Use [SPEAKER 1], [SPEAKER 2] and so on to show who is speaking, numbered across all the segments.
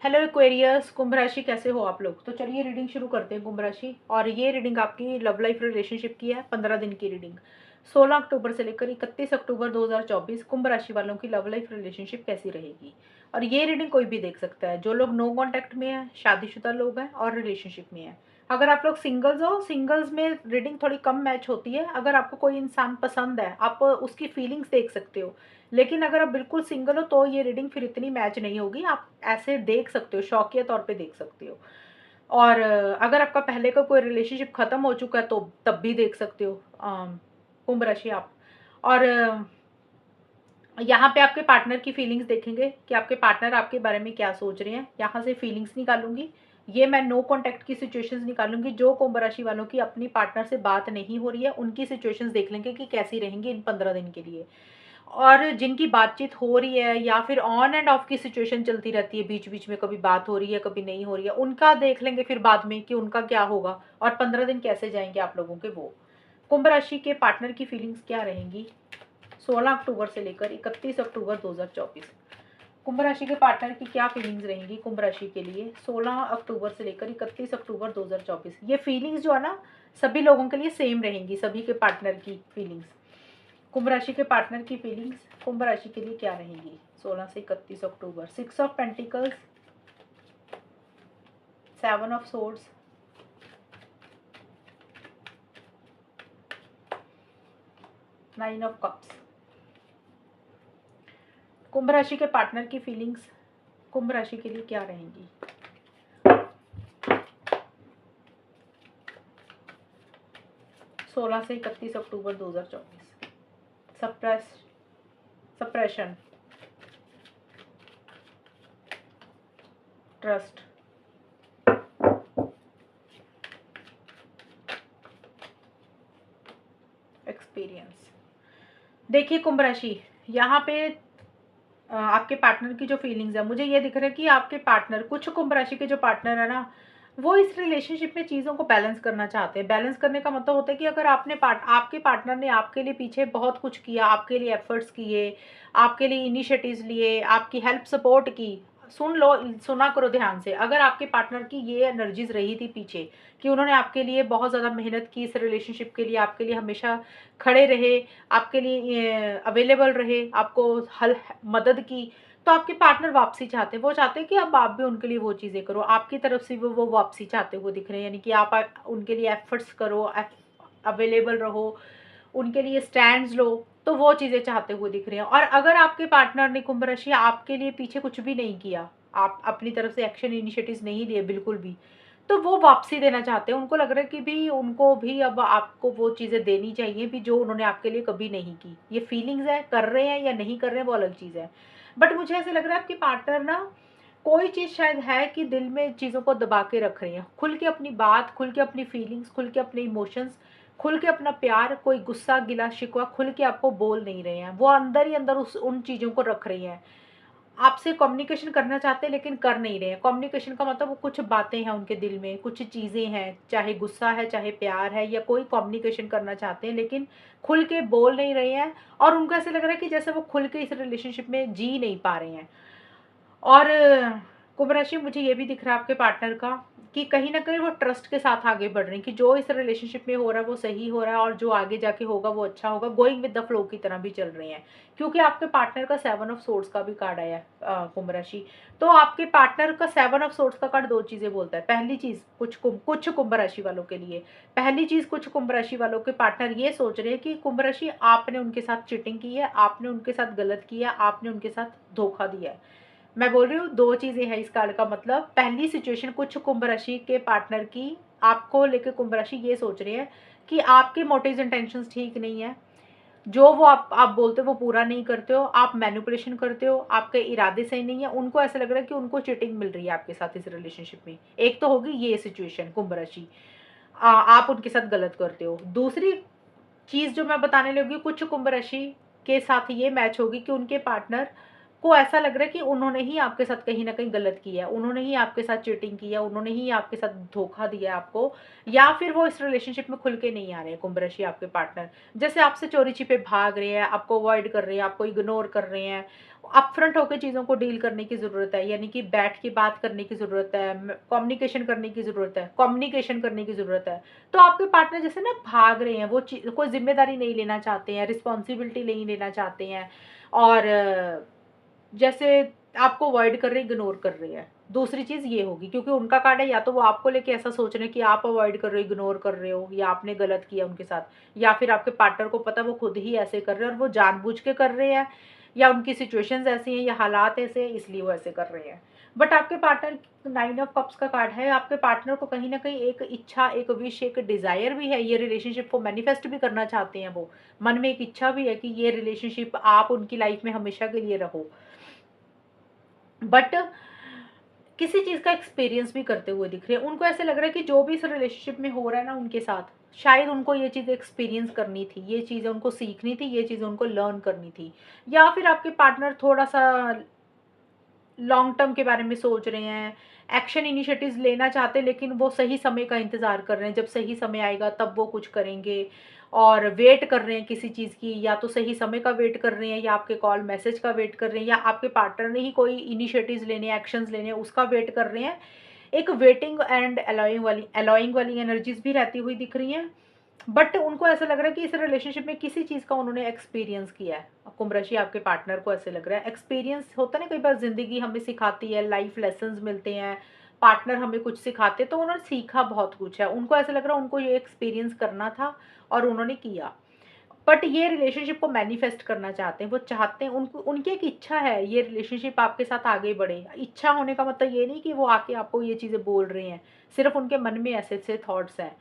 [SPEAKER 1] Hello Aquarius, कुंभ राशि कैसे हो आप लोग। तो चलिए रीडिंग शुरू करते हैं कुंभ राशि। और ये रीडिंग आपकी लव लाइफ रिलेशनशिप की है। 15 दिन की रीडिंग 16 अक्टूबर से लेकर 31 अक्टूबर 2024 कुंभ राशि वालों की लव लाइफ रिलेशनशिप कैसी रहेगी। और ये रीडिंग कोई भी देख सकता है, जो लोग नो कॉन्टैक्ट में है, शादीशुदा लोग हैं और रिलेशनशिप में है। अगर आप लोग सिंगल्स हो, सिंगल्स में रीडिंग थोड़ी कम मैच होती है। अगर आपको कोई इंसान पसंद है, आप उसकी फीलिंग्स देख सकते हो। लेकिन अगर आप बिल्कुल सिंगल हो तो ये रीडिंग फिर इतनी मैच नहीं होगी। आप ऐसे देख सकते हो, शौकिया तौर पे देख सकते हो। और अगर आपका पहले का कोई रिलेशनशिप खत्म हो चुका है तो तब भी देख सकते हो कुंभ राशि आप। और यहाँ पे आपके पार्टनर की फीलिंग्स देखेंगे कि आपके पार्टनर आपके बारे में क्या सोच रहे हैं। यहाँ से फीलिंग्स निकालूंगी। ये मैं नो कॉन्टैक्ट की सिचुएशंस निकालूंगी। जो कुंभ राशि वालों की अपनी पार्टनर से बात नहीं हो रही है, उनकी सिचुएशंस देख लेंगे कि कैसी रहेंगी इन 15 दिन के लिए। और जिनकी बातचीत हो रही है या फिर ऑन एंड ऑफ की सिचुएशन चलती रहती है, बीच बीच में कभी बात हो रही है कभी नहीं हो रही है, उनका देख लेंगे फिर बाद में कि उनका क्या होगा और 15 दिन कैसे जाएंगे आप लोगों के वो। कुंभ राशि के पार्टनर की फीलिंग्स क्या रहेंगी 16 अक्टूबर से लेकर 31 अक्टूबर 2024। कुंभ राशि के पार्टनर की क्या फीलिंग्स रहेंगी कुंभ राशि के लिए 16 अक्टूबर से लेकर 31 अक्टूबर 2024। ये फीलिंग्स जो है ना, सभी लोगों के लिए सेम रहेंगी, सभी के पार्टनर की फीलिंग्स। कुंभ राशि के पार्टनर की फीलिंग्स कुंभ राशि के लिए क्या रहेंगी 16 से 31 October. 6 of pentacles, 7 of swords, 9 of cups. कुंभ राशि के पार्टनर की फीलिंग्स कुंभ राशि के लिए क्या रहेंगी 16 से 31 अक्टूबर 2024। Suppression, trust, experience. देखिए कुंभ राशि, यहाँ पे आपके पार्टनर की जो फीलिंग्स है, मुझे ये दिख रहा है कि आपके पार्टनर, कुछ कुंभ राशि के जो पार्टनर है ना, वो इस रिलेशनशिप में चीज़ों को बैलेंस करना चाहते हैं। बैलेंस करने का मतलब होता है कि अगर आपके पार्टनर ने आपके लिए पीछे बहुत कुछ किया, आपके लिए एफर्ट्स किए, आपके लिए इनिशिएटिव्स लिए, आपकी हेल्प सपोर्ट की। सुन लो, सुना करो ध्यान से। अगर आपके पार्टनर की ये एनर्जीज रही थी पीछे कि उन्होंने आपके लिए बहुत ज़्यादा मेहनत की, इस रिलेशनशिप के लिए आपके लिए हमेशा खड़े रहे, आपके लिए अवेलेबल रहे, आपको हल मदद की, तो आपके पार्टनर वापसी चाहते हैं। वो चाहते हैं कि अब आप भी उनके लिए वो चीज़ें करो। आपकी तरफ से वो वापसी चाहते हुए दिख रहे हैं, यानी कि आप उनके लिए एफर्ट्स करो, अवेलेबल रहो, उनके लिए स्टैंड्स लो। तो वो चीज़ें चाहते हुए दिख रहे हैं। और अगर आपके पार्टनर ने कुंभ राशि आपके लिए पीछे कुछ भी नहीं किया, आप अपनी तरफ से एक्शन इनिशिएटिव्स नहीं लिए बिल्कुल भी, तो वो वापसी देना चाहते हैं। उनको लग रहा है कि भी उनको भी अब आपको वो चीज़ें देनी चाहिए भी जो उन्होंने आपके लिए कभी नहीं की। ये फीलिंग्स है, कर रहे हैं या नहीं कर रहे हैं वो अलग चीज़ है। बट मुझे ऐसे लग रहा है आपके पार्टनर ना, कोई चीज़ शायद है कि दिल में चीज़ों को दबा के रख रहे हैं। खुल के अपनी बात, खुल के अपनी फीलिंग्स, खुल के अपने इमोशंस, खुल के अपना प्यार, कोई गुस्सा गिला शिकवा खुल के आपको बोल नहीं रहे हैं। वो अंदर ही अंदर उन चीज़ों को रख रही हैं। आपसे कम्युनिकेशन करना चाहते हैं लेकिन कर नहीं रहे हैं। कम्युनिकेशन का मतलब वो कुछ बातें हैं उनके दिल में, कुछ चीज़ें हैं, चाहे गुस्सा है, चाहे प्यार है, या कोई कम्युनिकेशन करना चाहते हैं लेकिन खुल के बोल नहीं रहे हैं। और उनको ऐसे लग रहा है कि जैसे वो खुल के इस रिलेशनशिप में जी नहीं पा रहे हैं। और कुंभ राशि, मुझे ये भी दिख रहा है आपके पार्टनर का कि कहीं ना कहीं वो ट्रस्ट के साथ आगे बढ़ रहे हैं कि जो इस रिलेशनशिप में हो रहा है वो सही हो रहा है और जो आगे जाके होगा वो अच्छा होगा। गोइंग विद द फ्लो की तरह भी चल रहे हैं, क्योंकि आपके पार्टनर का 7 ऑफ सोर्ड्स का भी कार्ड आया है कुंभ राशि। तो आपके पार्टनर का 7 ऑफ सोर्ड्स का कार्ड दो चीज़ें बोलता है। पहली चीज़, कुछ कुंभ राशि वालों के लिए पहली चीज़, कुछ कुंभ राशि वालों के पार्टनर ये सोच रहे हैं कि कुंभ राशि आपने उनके साथ चीटिंग की है, आपने उनके साथ गलत किया, आपने उनके साथ धोखा दिया है। मैं बोल रही हूँ दो चीजें हैं इस कार्ड का मतलब। पहली सिचुएशन, कुछ कुंभ राशि के पार्टनर की आपको लेके कुंभ राशि ये सोच रहे हैं कि आपके मोटिव्स इंटेंशंस ठीक नहीं है। जो वो आप बोलते हो वो पूरा नहीं करते हो, आप मैनिपुलेशन करते हो, आपके इरादे सही नहीं है। उनको ऐसा लग रहा है कि उनको चीटिंग मिल रही है आपके साथ इस रिलेशनशिप में। एक तो होगी ये सिचुएशन कुंभ राशि, आप उनके साथ गलत करते हो। दूसरी चीज जो मैं बताने लगी, कुछ कुंभ राशि के साथ ये मैच होगी कि उनके पार्टनर को ऐसा लग रहा है कि उन्होंने ही आपके साथ कहीं न कहीं गलत किया है, उन्होंने ही आपके साथ चीटिंग की है, उन्होंने ही आपके साथ धोखा दिया है आपको, या फिर वो इस रिलेशनशिप में खुल के नहीं आ रहे हैं कुंभ राशि आपके पार्टनर। जैसे आपसे चोरी-छिपे भाग रहे हैं, आपको अवॉइड कर रहे हैं, आपको इग्नोर कर रहे हैं। अपफ्रंट होके चीज़ों को डील करने की ज़रूरत है, यानी कि बैठ के बात करने की ज़रूरत है, कम्युनिकेशन करने की ज़रूरत है, कम्युनिकेशन करने की ज़रूरत है। तो आपके पार्टनर जैसे ना भाग रहे हैं, वो कोई ज़िम्मेदारी नहीं लेना चाहते हैं, रिस्पॉन्सिबिलिटी नहीं लेना चाहते हैं, और जैसे आपको अवॉइड कर रहे हैं, इग्नोर कर रहे हैं। दूसरी चीज़ ये होगी, क्योंकि उनका कार्ड है, या तो वो आपको लेके ऐसा सोच रहे हैं कि आप अवॉइड कर रहे हो, इग्नोर कर रहे हो, या आपने गलत किया उनके साथ, या फिर आपके पार्टनर को पता है वो खुद ही ऐसे कर रहे हैं और वो जानबूझ के कर रहे हैं, या उनकी सिचुएशंस ऐसी हैं या हालात ऐसे हैं इसलिए वो ऐसे कर रहे हैं। बट आपके पार्टनर, 9 ऑफ कप्स का कार्ड है, आपके पार्टनर को कहीं न कहीं एक इच्छा, एक विश, एक डिज़ायर भी है, ये रिलेशनशिप को मैनिफेस्ट भी करना चाहते हैं वो। मन में एक इच्छा भी है कि ये रिलेशनशिप आप उनकी लाइफ में हमेशा के लिए रहो। बट किसी चीज़ का एक्सपीरियंस भी करते हुए दिख रहे हैं। उनको ऐसे लग रहा है कि जो भी इस रिलेशनशिप में हो रहा है ना उनके साथ, शायद उनको ये चीज़ एक्सपीरियंस करनी थी, ये चीज़ें उनको सीखनी थी, ये चीज़ें उनको लर्न करनी थी। या फिर आपके पार्टनर थोड़ा-सा लॉन्ग टर्म के बारे में सोच रहे हैं, एक्शन इनिशिएटिव्स लेना चाहते हैं, लेकिन वो सही समय का इंतज़ार कर रहे हैं, जब सही समय आएगा तब वो कुछ करेंगे, और वेट कर रहे हैं किसी चीज़ की, या तो सही समय का वेट कर रहे हैं, या आपके कॉल मैसेज का वेट कर रहे हैं, या आपके पार्टनर ने ही कोई इनिशिएटिव्स लेने, एक्शंस लेने हैं, उसका वेट कर रहे हैं। एक वेटिंग एंड अलाउइंग वाली एनर्जीज़ भी रहती हुई दिख रही हैं। बट उनको ऐसा लग रहा है कि इस रिलेशनशिप में किसी चीज़ का उन्होंने एक्सपीरियंस किया है। कुंभ राशि आपके पार्टनर को ऐसे लग रहा है, एक्सपीरियंस होता है ना, कई बार ज़िंदगी हमें सिखाती है, लाइफ लेसन्स मिलते हैं, पार्टनर हमें कुछ सिखाते हैं, तो उन्होंने सीखा बहुत कुछ है। उनको ऐसा लग रहा है उनको ये एक्सपीरियंस करना था और उन्होंने किया। बट ये रिलेशनशिप को मैनिफेस्ट करना चाहते हैं, वो चाहते हैं, उनको उनकी एक इच्छा है ये रिलेशनशिप आपके साथ आगे बढ़े। इच्छा होने का मतलब ये नहीं कि वो आके आपको ये चीज़ें बोल रहे हैं, सिर्फ उनके मन में ऐसे-ऐसे थॉट्स हैं।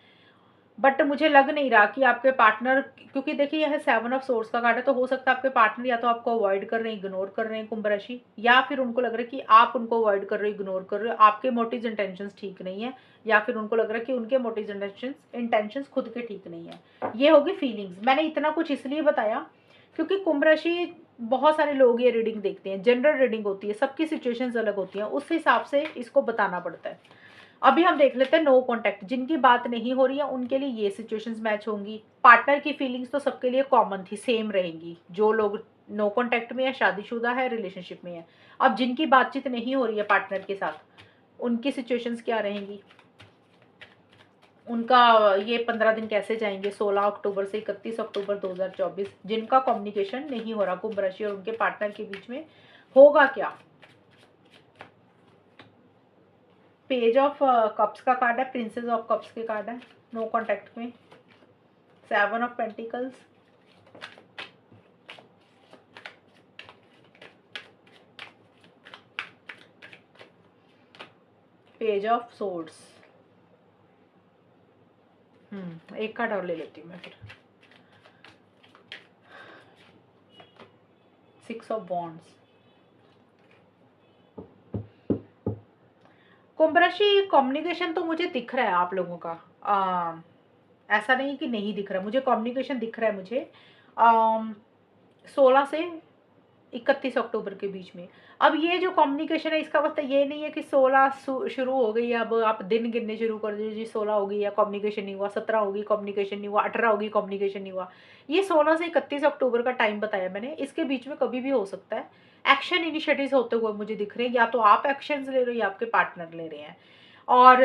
[SPEAKER 1] बट मुझे लग नहीं रहा कि आपके पार्टनर, क्योंकि देखिए यह 7 ऑफ सोर्स का कार्ड है, तो हो सकता है आपके पार्टनर या तो आपको अवॉइड कर रहे हैं, इग्नोर कर रहे हैं कुंभ राशि, या फिर उनको लग रहा है कि आप उनको अवॉइड कर रहे हो, इग्नोर कर रहे हो, आपके मोटिव्स इंटेंशंस ठीक नहीं है, या फिर उनको लग रहा है कि उनके मोटिव्स इंटेंशंस खुद के ठीक नहीं है। ये होगी फीलिंग्स। मैंने इतना कुछ इसलिए बताया क्योंकि कुंभ राशि, बहुत सारे लोग ये रीडिंग देखते हैं, जनरल रीडिंग होती है, सबकी सिचुएशंस अलग होती हैं, उस हिसाब से इसको बताना पड़ता है। अभी हम देख लेते हैं नो कॉन्टैक्ट, जिनकी बात नहीं हो रही है उनके लिए ये सिचुएशंस मैच होंगी। पार्टनर की फीलिंग्स तो सबके लिए कॉमन थी, सेम रहेंगी, जो लोग नो कॉन्टैक्ट में है, शादीशुदा है, रिलेशनशिप में है। अब जिनकी बातचीत नहीं हो रही है पार्टनर के साथ, उनकी सिचुएशंस क्या रहेंगी, उनका ये 15 दिन कैसे जाएंगे, 16 अक्टूबर से 31 अक्टूबर 2024, जिनका कम्युनिकेशन नहीं हो रहा कुंभ राशि और उनके पार्टनर के बीच में, होगा क्या। पेज ऑफ कप्स का कार्ड है, प्रिंसेस ऑफ कप्स के कार्ड है नो कॉन्टैक्ट में, 7 of pentacles, page of swords. एक कार्ड और ले लेती हूँ मैं फिर, 6 ऑफ वॉन्ड्स। कुंभ राशि, कम्युनिकेशन तो मुझे दिख रहा है आप लोगों का, ऐसा नहीं कि नहीं दिख रहा, मुझे कम्युनिकेशन दिख रहा है मुझे, 16 से 31 अक्टूबर के बीच में। अब ये जो कम्युनिकेशन है इसका मतलब ये नहीं है कि 16 शुरू हो गई, अब आप दिन गिनने शुरू कर दीजिए, 16 हो गई या कम्युनिकेशन नहीं हुआ, 17 होगी कम्युनिकेशन नहीं हुआ, 18 होगी कम्युनिकेशन नहीं हुआ। ये 16 से 31 अक्टूबर का टाइम बताया मैंने, इसके बीच में कभी भी हो सकता है। एक्शन इनिशिएटिव्स होते हुए मुझे दिख रहे हैं, या तो आप एक्शन ले रहे हो या आपके पार्टनर ले रहे हैं। और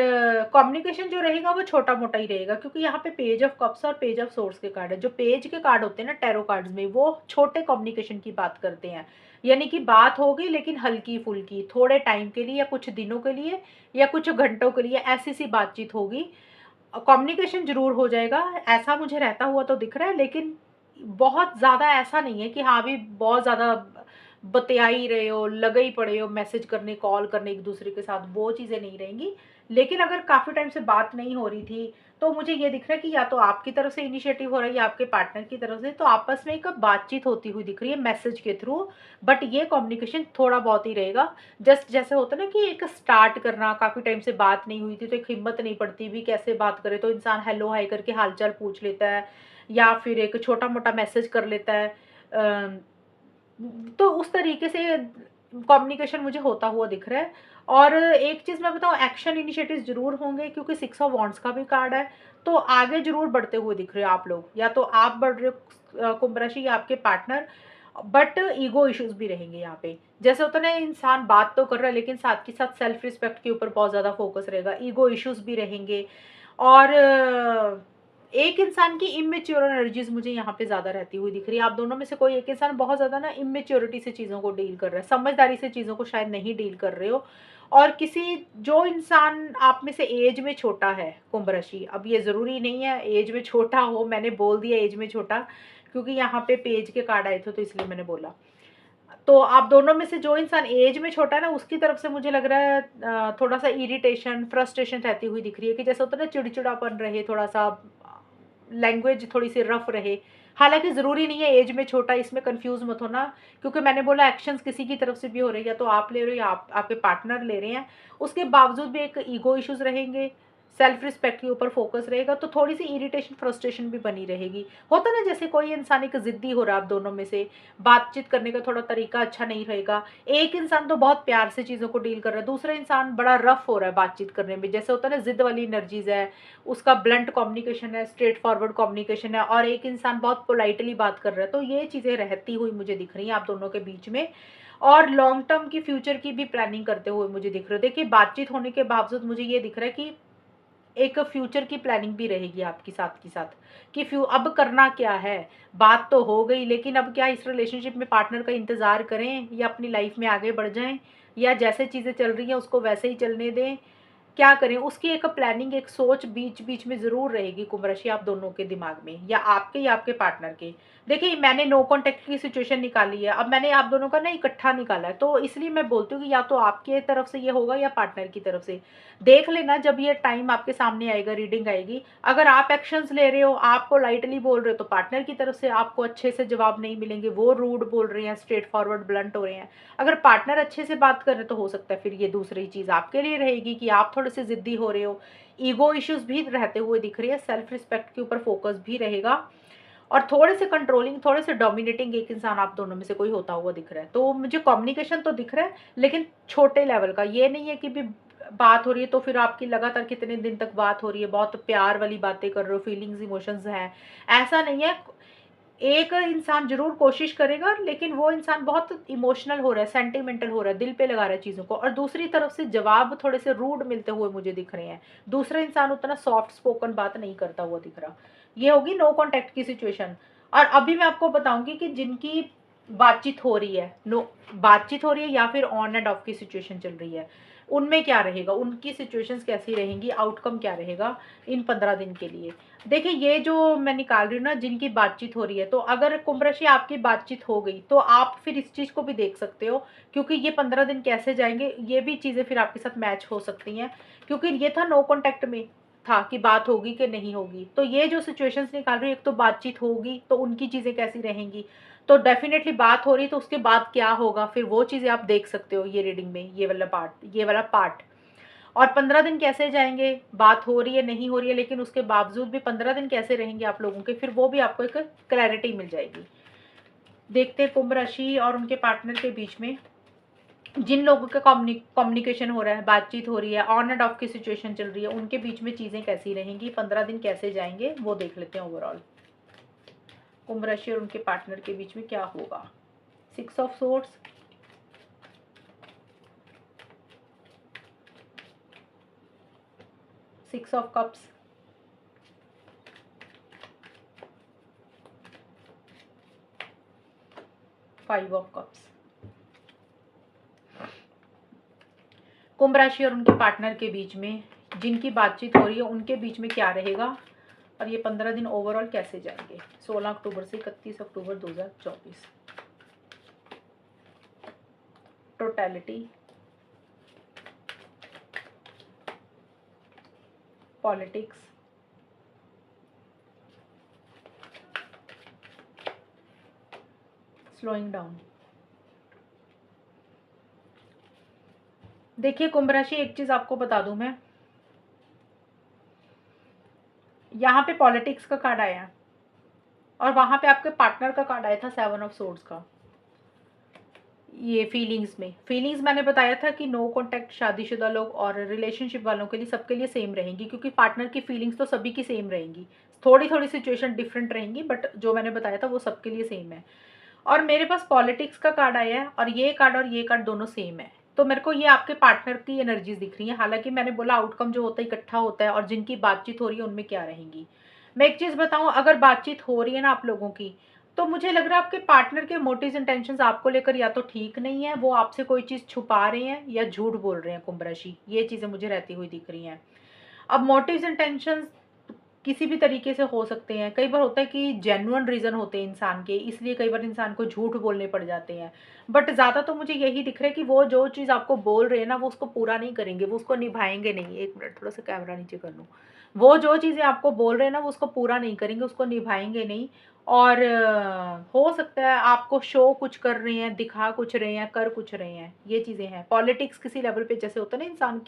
[SPEAKER 1] कम्युनिकेशन जो रहेगा वो छोटा मोटा ही रहेगा, क्योंकि यहाँ पे पेज ऑफ कप्स और पेज ऑफ सोर्स के कार्ड है। जो पेज के कार्ड होते हैं ना टैरो कार्ड्स में, वो छोटे कम्युनिकेशन की बात करते हैं, यानी कि बात होगी लेकिन हल्की फुल्की, थोड़े टाइम के लिए या कुछ दिनों के लिए या कुछ घंटों के लिए, ऐसी सी बातचीत होगी। कम्युनिकेशन जरूर हो जाएगा, ऐसा मुझे रहता हुआ तो दिख रहा है, लेकिन बहुत ज़्यादा ऐसा नहीं है कि हाँ भी बहुत ज़्यादा बतिया ही रहे हो, लगे ही पड़े हो मैसेज करने, कॉल करने एक दूसरे के साथ, वो चीज़ें नहीं रहेंगी। लेकिन अगर काफ़ी टाइम से बात नहीं हो रही थी, तो मुझे ये दिख रहा है कि या तो आपकी तरफ से इनिशिएटिव हो रहा है या आपके पार्टनर की तरफ से, तो आपस में एक बातचीत होती हुई दिख रही है मैसेज के थ्रू। बट ये कम्युनिकेशन थोड़ा बहुत ही रहेगा। जस्ट जैसे होता है ना कि एक स्टार्ट करना, काफ़ी टाइम से बात नहीं हुई थी तो एक हिम्मत नहीं पड़ती भी कैसे बात करे, तो इंसान हेलो हाय करके हालचाल पूछ लेता है, या फिर एक छोटा मोटा मैसेज कर लेता है। तो उस तरीके से कम्युनिकेशन मुझे होता हुआ दिख रहा है। और एक चीज़ मैं बताऊँ, एक्शन इनिशिएटिव्स ज़रूर होंगे क्योंकि 6 ऑफ वांड्स का भी कार्ड है, तो आगे ज़रूर बढ़ते हुए दिख रहे हो आप लोग, या तो आप बढ़ रहे हो कुंभ राशि या आपके पार्टनर, बट ईगो इश्यूज भी रहेंगे यहाँ पे। जैसे होता है ना, इंसान बात तो कर रहा है लेकिन साथ के साथ सेल्फ रिस्पेक्ट के ऊपर बहुत ज़्यादा फोकस रहेगा, ईगो इश्यूज भी रहेंगे। और एक इंसान की इमेच्योर एनर्जीज मुझे यहाँ पे ज़्यादा रहती हुई दिख रही है। आप दोनों में से कोई एक इंसान बहुत ज़्यादा ना इमेच्योरिटी से चीज़ों को डील कर रहा है, समझदारी से चीज़ों को शायद नहीं डील कर रहे हो। और किसी जो इंसान आप में से एज में छोटा है कुंभ राशि, अब ये ज़रूरी नहीं है एज में छोटा हो, मैंने बोल दिया एज में छोटा क्योंकि यहाँ पे पेज के कार्ड आए थे तो इसलिए मैंने बोला। तो आप दोनों में से जो इंसान एज में छोटा है ना, उसकी तरफ से मुझे लग रहा है थोड़ा सा इरिटेशन फ्रस्ट्रेशन रहती हुई दिख रही है कि जैसे होता है ना चिड़चिड़ापन रहे, थोड़ा सा लैंग्वेज थोड़ी सी रफ रहे। हालांकि ज़रूरी नहीं है एज में छोटा, इसमें कंफ्यूज मत होना, क्योंकि मैंने बोला एक्शंस किसी की तरफ से भी हो रही है, तो आप ले रहे हो या आपके पार्टनर ले रहे हैं, उसके बावजूद भी एक ईगो इश्यूज रहेंगे, सेल्फ रिस्पेक्ट के ऊपर फोकस रहेगा, तो थोड़ी सी इरिटेशन फ्रस्ट्रेशन भी बनी रहेगी। होता ना जैसे कोई इंसान एक ज़िद्दी हो रहा है, आप दोनों में से बातचीत करने का थोड़ा तरीका अच्छा नहीं रहेगा। एक इंसान तो बहुत प्यार से चीज़ों को डील कर रहा है, दूसरा इंसान बड़ा रफ हो रहा है बातचीत करने में, जैसे होता है ना जिद वाली एनर्जीज है, उसका ब्लंट कम्युनिकेशन है, स्ट्रेट फॉरवर्ड कम्युनिकेशन है, और एक इंसान बहुत पोलाइटली बात कर रहा है। तो ये चीज़ें रहती हुई मुझे दिख रही हैं आप दोनों के बीच में। और लॉन्ग टर्म की फ्यूचर की भी प्लानिंग करते हुए मुझे दिख रहे हो। देखिए बातचीत होने के बावजूद मुझे ये दिख रहा है कि एक फ्यूचर की प्लानिंग भी रहेगी आपकी साथ की साथ, कि अब करना क्या है। बात तो हो गई, लेकिन अब क्या इस रिलेशनशिप में पार्टनर का इंतज़ार करें या अपनी लाइफ में आगे बढ़ जाएं, या जैसे चीज़ें चल रही हैं उसको वैसे ही चलने दें, क्या करें, उसकी एक प्लानिंग एक सोच बीच बीच में ज़रूर रहेगी कुंभ राशि आप दोनों के दिमाग में, या आपके पार्टनर के। देखिए मैंने नो कॉन्टेक्ट की सिचुएशन निकाली है, अब मैंने आप दोनों का ना इकट्ठा निकाला है, तो इसलिए मैं बोलती हूँ कि या तो आपके तरफ से ये होगा या पार्टनर की तरफ से। देख लेना जब ये टाइम आपके सामने आएगा, रीडिंग आएगी, अगर आप एक्शंस ले रहे हो, आपको लाइटली बोल रहे हो, तो पार्टनर की तरफ से आपको अच्छे से जवाब नहीं मिलेंगे, वो रूड बोल रहे हैं, स्ट्रेट फॉरवर्ड ब्लंट हो रहे हैं। अगर पार्टनर अच्छे से बात कर रहे तो हो सकता है फिर ये दूसरी चीज़ आपके लिए रहेगी कि आप थोड़े से ज़िद्दी हो रहे हो, ईगो इश्यूज भी रहते हुए दिख रही है, सेल्फ रिस्पेक्ट के ऊपर फोकस भी रहेगा, और थोड़े से कंट्रोलिंग, थोड़े से डोमिनेटिंग एक इंसान आप दोनों में से कोई होता हुआ दिख रहा है। तो मुझे कम्युनिकेशन तो दिख रहा है लेकिन छोटे लेवल का, ये नहीं है कि भी बात हो रही है तो फिर आपकी लगातार कितने दिन तक बात हो रही है, बहुत प्यार वाली बातें कर रहे हो, फीलिंग्स इमोशंस हैं, ऐसा नहीं है। एक इंसान जरूर कोशिश करेगा लेकिन वो इंसान बहुत इमोशनल हो रहा है, सेंटिमेंटल हो रहा है, दिल पे लगा रहा है चीज़ों को, और दूसरी तरफ से जवाब थोड़े से रूड मिलते हुए मुझे दिख रहे हैं। दूसरा इंसान उतना सॉफ्ट स्पोकन बात नहीं करता हुआ दिख रहा। ये होगी नो कॉन्टेक्ट की सिचुएशन। और अभी मैं आपको बताऊंगी कि जिनकी बातचीत हो रही है, नो बातचीत हो रही है या फिर ऑन एंड ऑफ की सिचुएशन चल रही है, उनमें क्या रहेगा, उनकी सिचुएशंस कैसी रहेंगी, आउटकम क्या रहेगा इन 15 दिन के लिए। देखिए ये जो मैं निकाल रही हूँ ना, जिनकी बातचीत हो रही है, तो अगर कुंभ राशि आपकी बातचीत हो गई तो आप फिर इस चीज़ को भी देख सकते हो, क्योंकि ये 15 दिन कैसे जाएंगे ये भी चीज़ें फिर आपके साथ मैच हो सकती हैं, क्योंकि ये था नो कॉन्टैक्ट में था कि बात होगी कि नहीं होगी। तो ये जो सिचुएशंस निकाल रही हूँ, एक तो बातचीत होगी तो उनकी चीज़ें कैसी रहेंगी, तो डेफिनेटली बात हो रही है तो उसके बाद क्या होगा, फिर वो चीज़ें आप देख सकते हो ये रीडिंग में, ये वाला पार्ट। और 15 दिन कैसे जाएंगे, बात हो रही है नहीं हो रही है, लेकिन उसके बावजूद भी 15 दिन कैसे रहेंगे आप लोगों के, फिर वो भी आपको एक क्लैरिटी मिल जाएगी। देखते हैं कुंभ राशि और उनके पार्टनर के बीच में जिन लोगों का कम्युनिकेशन हो रहा है, बातचीत हो रही है, ऑन एंड ऑफ की सिचुएशन चल रही है, उनके बीच में चीज़ें कैसी रहेंगी, 15 दिन कैसे जाएंगे, वो देख लेते हैं ओवरऑल। कुंभ राशि और उनके पार्टनर के बीच में क्या होगा। 6 of swords, 6 of cups, 5 of cups. कुंभ राशि और उनके पार्टनर के बीच में जिनकी बातचीत हो रही है उनके बीच में क्या रहेगा, और ये 15 दिन ओवरऑल कैसे जाएंगे 16 अक्टूबर से 31 अक्टूबर 2024। Totality, politics, slowing down. देखिए कुंभ राशि, एक चीज आपको बता दूं मैं, यहाँ पे पॉलिटिक्स का कार्ड आया और वहां पे आपके पार्टनर का कार्ड आया था 7 ऑफ सोर्ड्स का। ये फीलिंग्स मैंने बताया था कि नो कॉन्टैक्ट शादीशुदा लोग और रिलेशनशिप वालों के लिए, सबके लिए सेम रहेंगी, क्योंकि पार्टनर की फीलिंग्स तो सभी की सेम रहेंगी। थोड़ी थोड़ी सिचुएशन डिफरेंट रहेंगी, बट जो मैंने बताया था वो सबके लिए सेम है। और मेरे पास पॉलिटिक्स का कार्ड आया है, और ये कार्ड दोनों सेम है। तो मेरे को ये आपके पार्टनर की एनर्जीज दिख रही है। हालांकि मैंने बोला आउटकम जो होता है इकट्ठा होता है, और जिनकी बातचीत हो रही है उनमें क्या रहेंगी। मैं एक चीज बताऊं, अगर बातचीत हो रही है ना आप लोगों की, तो मुझे लग रहा है आपके पार्टनर के मोटिव्स इंटेंशंस आपको लेकर या तो ठीक नहीं है, वो आपसे कोई चीज छुपा रहे हैं या झूठ बोल रहे हैं। कुंभ राशि, ये चीजें मुझे रहती हुई दिख रही हैं। अब मोटिव्स इंटेंशंस किसी भी तरीके से हो सकते हैं। कई बार होता है कि जेन्युइन रीज़न होते हैं इंसान के, इसलिए कई बार इंसान को झूठ बोलने पड़ जाते हैं। बट ज़्यादा तो मुझे यही दिख रहा है कि वो जो चीज़ आपको बोल रहे हैं ना, वो उसको पूरा नहीं करेंगे, वो उसको निभाएंगे नहीं। एक मिनट, थोड़ा सा कैमरा नीचे कर लूँ। वो जो चीज़ें आपको बोल रहे हैं ना, वो उसको पूरा नहीं करेंगे, उसको निभाएंगे नहीं। और हो सकता है आपको शो कुछ कर रहे हैं, दिखा कुछ रहे हैं, कर कुछ रहे हैं, ये चीज़ें हैं। पॉलिटिक्स किसी लेवल पे जैसे होता है ना, इंसान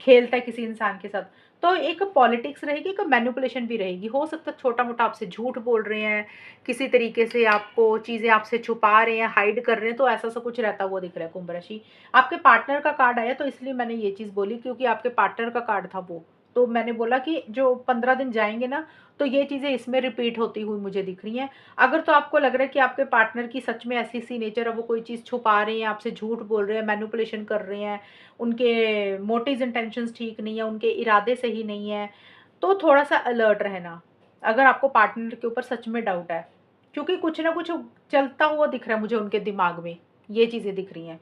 [SPEAKER 1] खेलता है किसी इंसान के साथ, तो एक पॉलिटिक्स रहेगी, एक मैनिपुलेशन भी रहेगी। हो सकता है छोटा मोटा आपसे झूठ बोल रहे हैं, किसी तरीके से आपको चीज़ें आपसे छुपा रहे हैं, हाइड कर रहे हैं, तो ऐसा सा कुछ रहता हुआ दिख रहा है कुंभ राशि। आपके पार्टनर का कार्ड आया तो इसलिए मैंने ये चीज़ बोली, क्योंकि आपके पार्टनर का कार्ड था वो। तो मैंने बोला कि जो 15 दिन जाएंगे ना, तो ये चीज़ें इसमें रिपीट होती हुई मुझे दिख रही हैं। अगर तो आपको लग रहा है कि आपके पार्टनर की सच में ऐसी सी नेचर है, वो कोई चीज़ छुपा रहे हैं, आपसे झूठ बोल रहे हैं, मैनिपुलेशन कर रहे हैं, उनके मोटिव्स इंटेंशंस ठीक नहीं है, उनके इरादे सही नहीं है, तो थोड़ा सा अलर्ट रहना। अगर आपको पार्टनर के ऊपर सच में डाउट है, क्योंकि कुछ ना कुछ चलता हुआ दिख रहा है मुझे उनके दिमाग में, ये चीज़ें दिख रही हैं।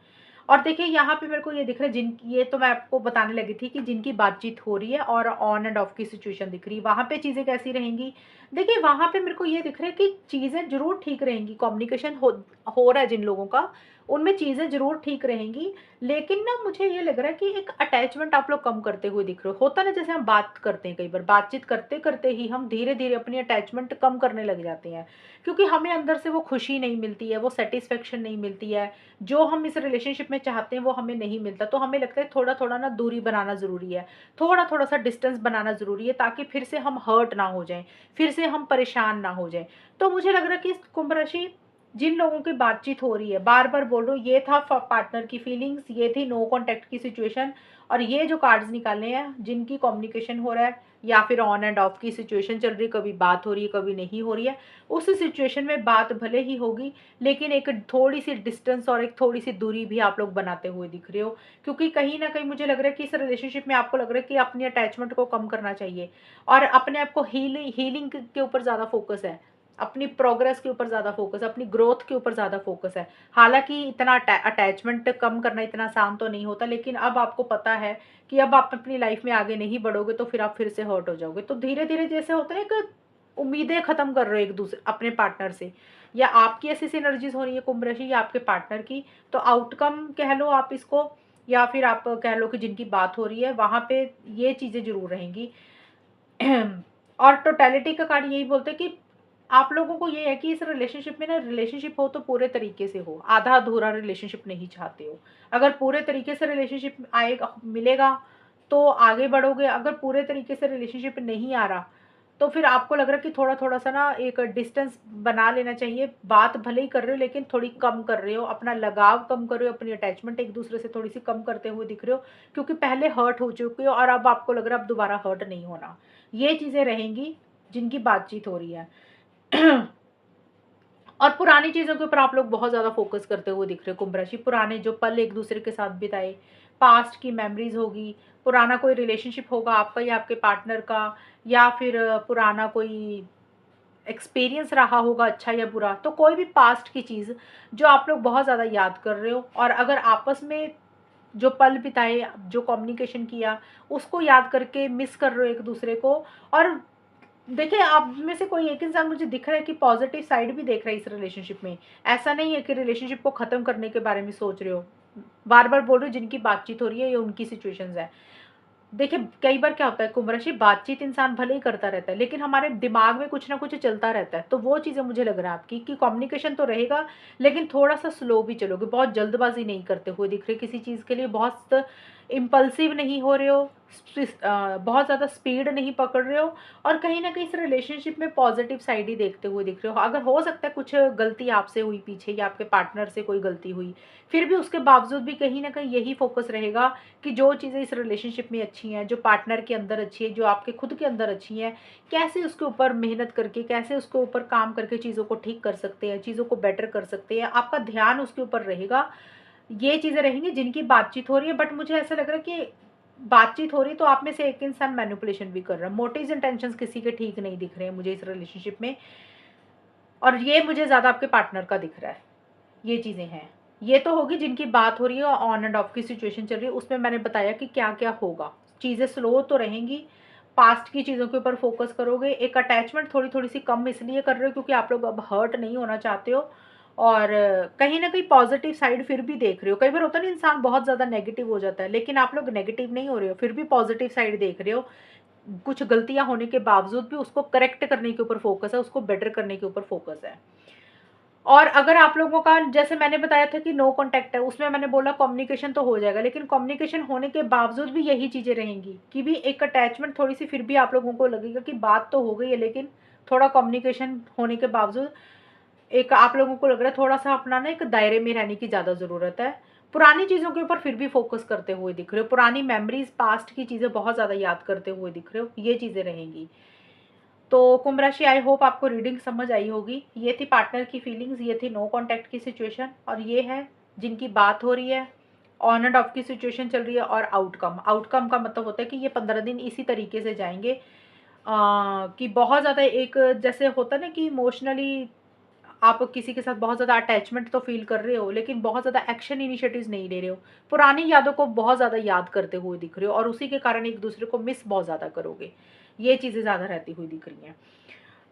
[SPEAKER 1] और देखिए यहाँ पे मेरे को ये दिख रहा है, जिन ये तो मैं आपको बताने लगी थी कि जिनकी बातचीत हो रही है और ऑन एंड ऑफ की सिचुएशन दिख रही है, वहाँ पे चीज़ें कैसी रहेंगी। देखिए वहाँ पे मेरे को ये दिख रहा है कि चीज़ें जरूर ठीक रहेंगी, कम्युनिकेशन हो रहा है जिन लोगों का, उनमें चीज़ें जरूर ठीक रहेंगी। लेकिन ना मुझे ये लग रहा है कि एक अटैचमेंट आप लोग कम करते हुए दिख रहे हो। होता ना, जैसे हम बात करते हैं, कई बार बातचीत करते करते ही हम धीरे धीरे अपनी अटैचमेंट कम करने लग जाते हैं, क्योंकि हमें अंदर से वो खुशी नहीं मिलती है, वो सेटिस्फेक्शन नहीं मिलती है, जो हम इस रिलेशनशिप में चाहते हैं वो हमें नहीं मिलता। तो हमें लगता है थोड़ा थोड़ा ना दूरी बनाना ज़रूरी है, थोड़ा थोड़ा सा डिस्टेंस बनाना ज़रूरी है, ताकि फिर से हम हर्ट ना हो जाएं, फिर से हम परेशान ना हो जाएं। तो मुझे लग रहा है कि कुंभ राशि, जिन लोगों की बातचीत हो रही है, बार बार बोल रही हूँ, ये था पार्टनर की फीलिंग्स, ये थी नो कॉन्टैक्ट की सिचुएशन, और ये जो कार्ड्स निकाले हैं जिनकी कम्युनिकेशन हो रहा है या फिर ऑन एंड ऑफ की सिचुएशन चल रही है, कभी बात हो रही है कभी नहीं हो रही है, उस सिचुएशन में बात भले ही होगी, लेकिन एक थोड़ी सी डिस्टेंस और एक थोड़ी सी दूरी भी आप लोग बनाते हुए दिख रहे हो। क्योंकि कहीं ना कहीं मुझे लग रहा है कि इस रिलेशनशिप में आपको लग रहा है कि अपनी अटैचमेंट को कम करना चाहिए, और अपने आप को हीलिंग के ऊपर ज़्यादा फोकस है, अपनी प्रोग्रेस के ऊपर ज़्यादा फोकस है, अपनी ग्रोथ के ऊपर ज़्यादा फोकस है। हालांकि इतना अटैचमेंट कम करना इतना आसान तो नहीं होता, लेकिन अब आपको पता है कि अब आप अपनी लाइफ में आगे नहीं बढ़ोगे तो फिर आप फिर से हर्ट हो जाओगे। तो धीरे धीरे जैसे होता है ना, एक उम्मीदें खत्म कर रहे हो एक दूसरे अपने पार्टनर से, या आपकी ऐसी एनर्जीज हो रही है कुंभ राशि या आपके पार्टनर की, तो आउटकम कह लो आप इसको, या फिर आप कह लो कि जिनकी बात हो रही है वहां पे ये चीजें जरूर रहेंगी। और टोटलिटी का कार्ड यही बोलते हैं कि आप लोगों को ये है कि इस रिलेशनशिप में ना, रिलेशनशिप हो तो पूरे तरीके से हो, आधा अधूरा रिलेशनशिप नहीं चाहते हो। अगर पूरे तरीके से रिलेशनशिप आएगा मिलेगा तो आगे बढ़ोगे, अगर पूरे तरीके से रिलेशनशिप नहीं आ रहा तो फिर आपको लग रहा है कि थोड़ा थोड़ा सा ना एक डिस्टेंस बना लेना चाहिए। बात भले ही कर रहे हो लेकिन थोड़ी कम कर रहे हो, अपना लगाव कम कर रहे हो, अपनी अटैचमेंट एक दूसरे से थोड़ी सी कम करते हुए दिख रहे हो, क्योंकि पहले हर्ट हो चुके हो और अब आपको लग रहा है अब दोबारा हर्ट नहीं होना। ये चीज़ें रहेंगी जिनकी बातचीत हो रही है। और पुरानी चीज़ों के ऊपर आप लोग बहुत ज़्यादा फोकस करते हुए दिख रहे हो कुंभ राशि। पुराने जो पल एक दूसरे के साथ बिताए, पास्ट की मेमोरीज होगी, पुराना कोई रिलेशनशिप होगा आपका या आपके पार्टनर का, या फिर पुराना कोई एक्सपीरियंस रहा होगा अच्छा या बुरा, तो कोई भी पास्ट की चीज़ जो आप लोग बहुत ज़्यादा याद कर रहे हो, और अगर आपस में जो पल बिताए, जो कम्युनिकेशन किया, उसको याद करके मिस कर रहे हो एक दूसरे को। और देखिए आप में से कोई एक इंसान मुझे दिख रहा है कि पॉजिटिव साइड भी देख रहा है इस रिलेशनशिप में। ऐसा नहीं है कि रिलेशनशिप को ख़त्म करने के बारे में सोच रहे हो। बार बार बोल रहे हो जिनकी बातचीत हो रही है ये उनकी सिचुएशंस है। देखिए कई बार क्या होता है कुंभ राशि, बातचीत इंसान भले ही करता रहता है लेकिन हमारे दिमाग में कुछ ना कुछ चलता रहता है, तो वो चीज़ें मुझे लग रहा है आपकी कि कम्युनिकेशन तो रहेगा लेकिन थोड़ा सा स्लो भी चलोगे, बहुत जल्दबाजी नहीं करते हुए दिख रहे किसी चीज़ के लिए, बहुत इम्पल्सिव नहीं हो रहे हो, बहुत ज़्यादा स्पीड नहीं पकड़ रहे हो, और कहीं ना कहीं इस रिलेशनशिप में पॉजिटिव साइड ही देखते हुए दिख रहे हो। अगर हो सकता है कुछ गलती आपसे हुई पीछे, या आपके पार्टनर से कोई गलती हुई, फिर भी उसके बावजूद भी कहीं ना कहीं यही फोकस रहेगा कि जो चीज़ें इस रिलेशनशिप में अच्छी हैं, जो पार्टनर के अंदर अच्छी है, जो आपके खुद के अंदर अच्छी हैं, कैसे उसके ऊपर मेहनत करके, कैसे उसके ऊपर काम करके चीज़ों को ठीक कर सकते हैं, चीज़ों को बेटर कर सकते हैं, आपका ध्यान उसके ऊपर रहेगा। ये चीज़ें रहेंगी जिनकी बातचीत हो रही है। बट मुझे ऐसा लग रहा है कि बातचीत हो रही है तो आप में से एक इंसान मैनिपुलेशन भी कर रहा है। मोटिव्स इंटेंशंस किसी के ठीक नहीं दिख रहे हैं मुझे इस रिलेशनशिप में, और ये मुझे ज़्यादा आपके पार्टनर का दिख रहा है। ये चीज़ें हैं, ये तो होगी जिनकी बात हो रही है और ऑन एंड ऑफ की सिचुएशन चल रही है, उसमें मैंने बताया कि क्या क्या होगा। चीज़ें स्लो तो रहेंगी, पास्ट की चीज़ों के ऊपर फोकस करोगे। एक अटैचमेंट थोड़ी थोड़ी सी कम इसलिए कर रहे हो क्योंकि आप लोग अब हर्ट नहीं होना चाहते हो, और कहीं ना कहीं पॉजिटिव साइड फिर भी देख रहे हो। कई बार होता है ना, इंसान बहुत ज़्यादा नेगेटिव हो जाता है, लेकिन आप लोग नेगेटिव नहीं हो रहे हो, फिर भी पॉजिटिव साइड देख रहे हो। कुछ गलतियां होने के बावजूद भी उसको करेक्ट करने के ऊपर फोकस है, उसको बेटर करने के ऊपर फोकस है। और अगर आप लोगों का, जैसे मैंने बताया था कि नो कांटेक्ट है, उसमें मैंने बोला कम्युनिकेशन तो हो जाएगा, लेकिन कम्युनिकेशन होने के बावजूद भी यही चीज़ें रहेंगी कि भी एक अटैचमेंट थोड़ी सी फिर भी आप लोगों को लगेगा कि बात तो हो गई है, लेकिन थोड़ा कम्युनिकेशन होने के बावजूद एक आप लोगों को लग रहा है थोड़ा सा अपना ना एक दायरे में रहने की ज़्यादा ज़रूरत है। पुरानी चीज़ों के ऊपर फिर भी फोकस करते हुए दिख रहे हो, पुरानी मेमोरीज, पास्ट की चीज़ें बहुत ज़्यादा याद करते हुए दिख रहे हो, ये चीज़ें रहेंगी। तो कुंभ राशि, आई होप आपको रीडिंग समझ आई होगी। ये थी पार्टनर की फीलिंग्स, ये थी नो कांटेक्ट की सिचुएशन, और ये है जिनकी बात हो रही है, ऑन एंड ऑफ की सिचुएशन चल रही है, और आउटकम। आउटकम का मतलब होता है कि ये 15 दिन इसी तरीके से जाएंगे, कि बहुत ज़्यादा एक, जैसे होता है ना कि इमोशनली आप किसी के साथ बहुत ज़्यादा अटैचमेंट तो फील कर रहे हो, लेकिन बहुत ज़्यादा एक्शन इनिशिएटिव्स नहीं ले रहे हो, पुरानी यादों को बहुत ज़्यादा याद करते हुए दिख रहे हो, और उसी के कारण एक दूसरे को मिस बहुत ज़्यादा करोगे। ये चीज़ें ज़्यादा रहती हुई दिख रही हैं।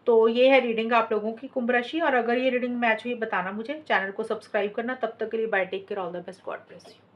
[SPEAKER 1] तो ये है रीडिंग आप लोगों की कुंभ राशि, और अगर ये रीडिंग मैच हुई बताना मुझे, चैनल को सब्सक्राइब करना। तब तक के लिए bye, take care, all the best, God bless you.